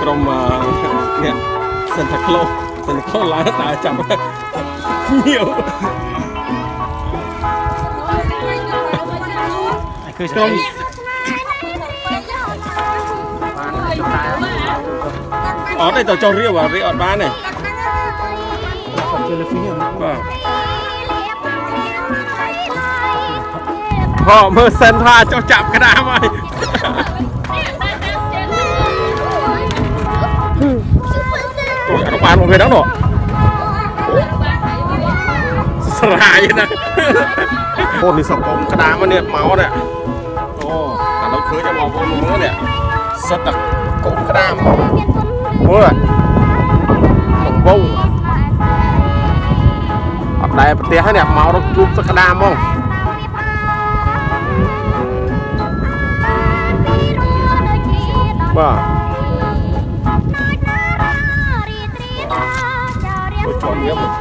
ក្រុមនេះសិនថាក្លោឡើងតែចាប់ញៀវគឺក្រុមអត់ទេទៅចុះរៀបអត់បានទេបាទហ៎មើលសិនថាចុះចាប់ក្តាមហើយអត់បានមកពេលហ្នឹងនោះស្រាយណាអូនេះសង្គមក្តាមនេះមកនេះអូតែដល់ឃើញតែបងប្អូនមើលនេះសិតតែកូនក្តាមមើលកំពុងអត់ដែរប្រទេសហ្នឹងមករកជួបសក្តាមហ្មងបាទចូលញៀមមក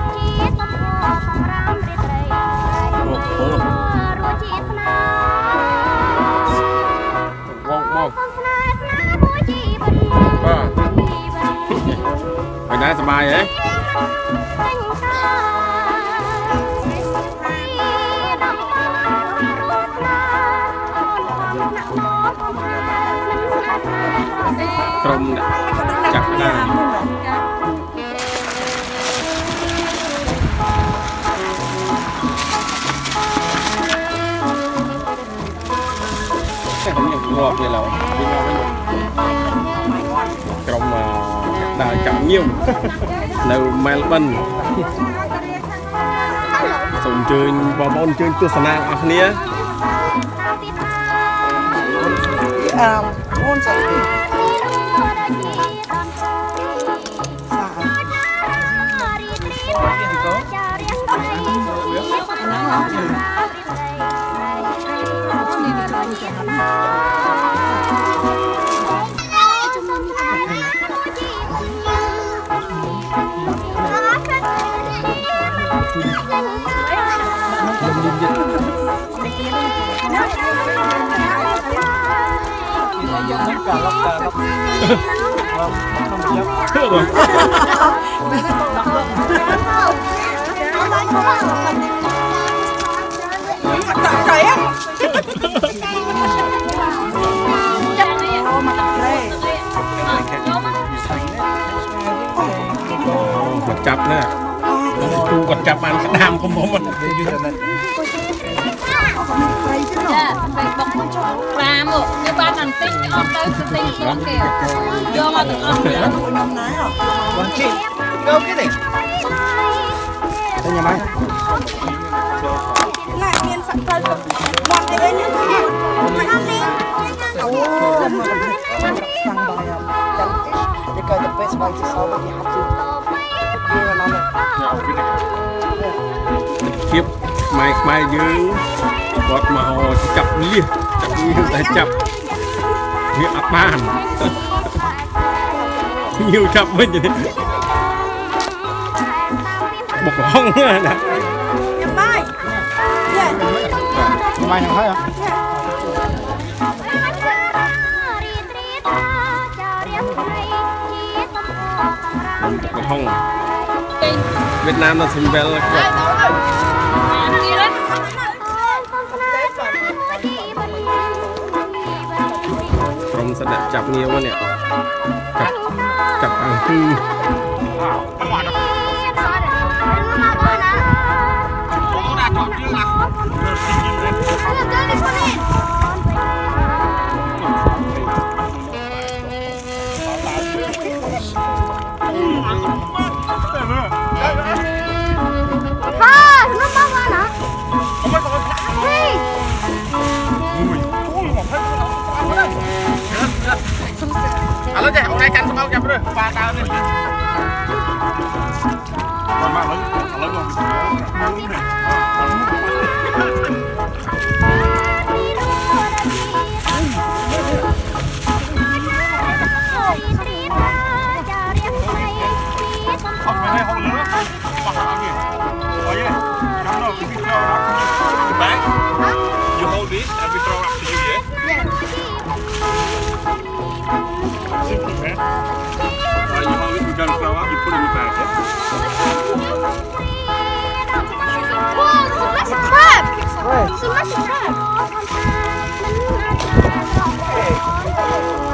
បាទហើយដែរសบายហ៎ក្រុមចាក់ដាងាប់វាឡើយក្រុមដើរចាប់ញៀវនៅមែលប៊នសូមអញ្ជើញបងប្អូនអញ្ជើញទស្សនាអស់គ្នាអូនស្អីចាប់ណាគូគាត់ចាប់បានក្តាមខ្ញុំមកចាពេលបងក្រាមទៅបានបន្តិចអត់ទៅស្ទិញខ្លួនគេយកមកទាំងអស់គ្នាខ្ញុំណាបងជិះទៅគេទេទៅញ៉ាំហើយណាមានសាក់ទៅបងទៅវិញហ្នឹងមកអត់នេះអូសាំងបាយចាំទីគេទៅពេលស្បាយទៅសោវិញហាត់ជិះគៀបខ្មែរយើងគាត់មកចាប់លៀសតែចាប់វាអត់បានញៀវចាប់វិញទេបុកហងណាញ៉ាំបាយបាយហ្នឹងហើយបុកហងវៀតណាមនៅស៊ីមវែលគាត់ក្រុមសដាក់ចាប់ញៀវនេះចាប់អង្គគឺឥឡូវចេះអូនឯងកាន់ស្មៅចាប់រើសបាដើរនេះគាត់មកឥឡូវYou hold this and we throw up to you, yeah? Yeah. You know, you don't grow up, you put it in the bag, yeah? Whoa, there's a massive crab! There's a massive crab!